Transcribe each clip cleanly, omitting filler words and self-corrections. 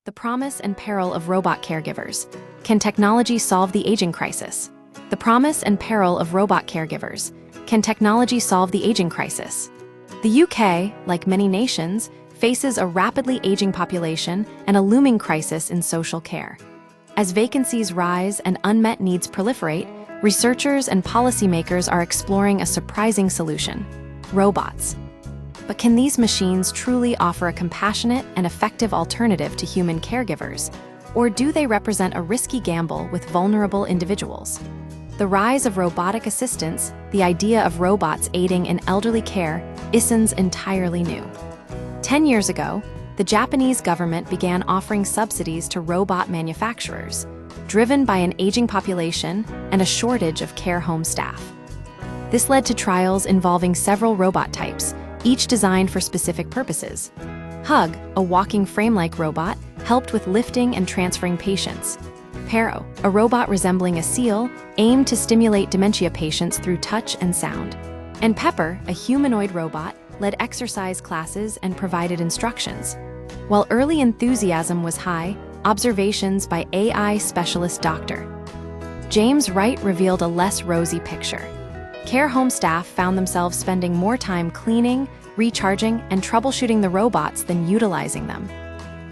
The promise and peril of robot caregivers. Can technology solve the aging crisis? The promise and peril of robot caregivers. Can technology solve the aging crisis? The UK, like many nations, faces a rapidly aging population and a looming crisis in social care. As vacancies rise and unmet needs proliferate, researchers and policymakers are exploring a surprising solution: robots. But can these machines truly offer a compassionate and effective alternative to human caregivers, or do they represent a risky gamble with vulnerable individuals? The rise of robotic assistants, the idea of robots aiding in elderly care, isn't entirely new. 10 years ago, the Japanese government began offering subsidies to robot manufacturers, driven by an aging population and a shortage of care home staff. This led to trials involving several robot types, each designed for specific purposes. Hug, a walking frame-like robot, helped with lifting and transferring patients. Peril, a robot resembling a seal, aimed to stimulate dementia patients through touch and sound. And Pepper, a humanoid robot, led exercise classes and provided instructions. While early enthusiasm was high, observations by AI specialist Dr. James Wright revealed a less rosy picture. Care home staff found themselves spending more time cleaning, recharging, and troubleshooting the robots than utilizing them.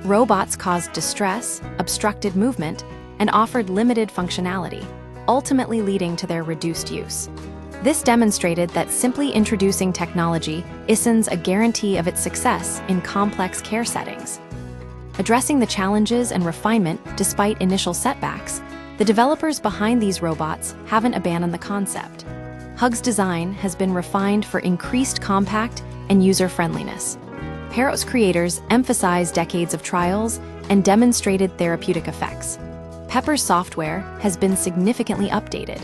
Robots caused distress, obstructed movement, and offered limited functionality, ultimately leading to their reduced use. This demonstrated that simply introducing technology isn't a guarantee of its success in complex care settings. Addressing the challenges and refinement despite initial setbacks, the developers behind these robots haven't abandoned the concept. Hug's design has been refined for increased compact and user-friendliness. Peril's creators emphasized decades of trials and demonstrated therapeutic effects. Pepper's software has been significantly updated.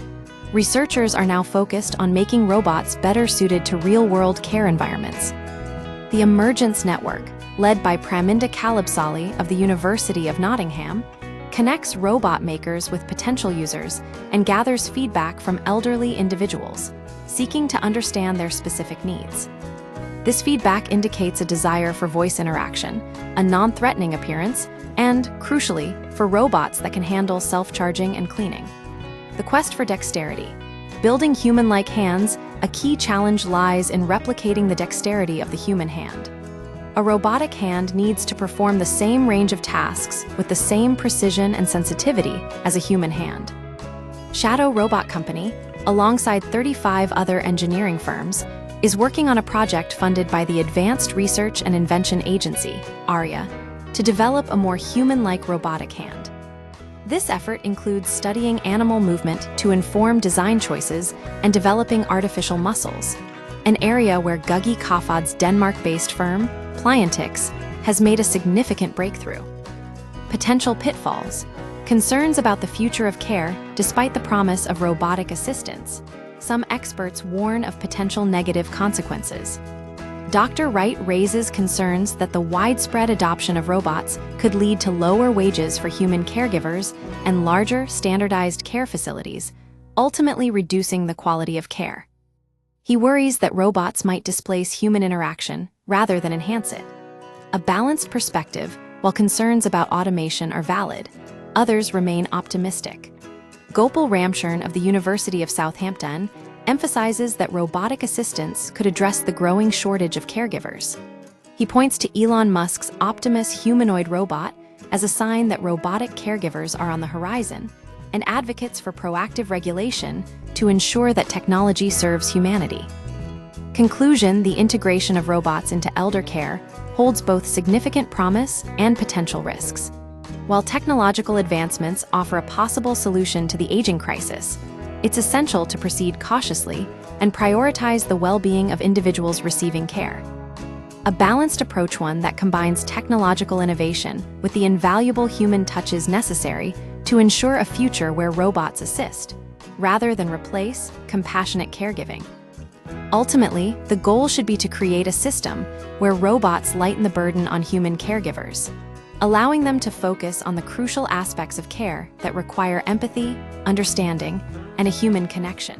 Researchers are now focused on making robots better suited to real-world care environments. The Emergence Network, led by Praminda Kalabsali of the University of Nottingham, connects robot makers with potential users and gathers feedback from elderly individuals, seeking to understand their specific needs. This feedback indicates a desire for voice interaction, a non-threatening appearance, and, crucially, for robots that can handle self-charging and cleaning. The quest for dexterity. Building human-like hands, a key challenge lies in replicating the dexterity of the human hand. A robotic hand needs to perform the same range of tasks with the same precision and sensitivity as a human hand. Shadow Robot Company, alongside 35 other engineering firms, is working on a project funded by the Advanced Research and Invention Agency, ARIA, to develop a more human-like robotic hand. This effort includes studying animal movement to inform design choices and developing artificial muscles, an area where Gugge Kofod's Denmark-based firm, Pliantix, has made a significant breakthrough. Potential pitfalls. Concerns about the future of care despite the promise of robotic assistance. Some experts warn of potential negative consequences. Dr. Wright raises concerns that the widespread adoption of robots could lead to lower wages for human caregivers and larger, standardized care facilities, ultimately reducing the quality of care. He worries that robots might displace human interaction rather than enhance it. A balanced perspective, while concerns about automation are valid, others remain optimistic. Gopal Ramcharan of the University of Southampton emphasizes that robotic assistants could address the growing shortage of caregivers. He points to Elon Musk's Optimus humanoid robot as a sign that robotic caregivers are on the horizon, and advocates for proactive regulation to ensure that technology serves humanity. Conclusion: the integration of robots into elder care holds both significant promise and potential risks. While technological advancements offer a possible solution to the aging crisis, it's essential to proceed cautiously and prioritize the well-being of individuals receiving care. A balanced approach, one that combines technological innovation with the invaluable human touches necessary to ensure a future where robots assist, rather than replace, compassionate caregiving. Ultimately, the goal should be to create a system where robots lighten the burden on human caregivers, allowing them to focus on the crucial aspects of care that require empathy, understanding, and a human connection.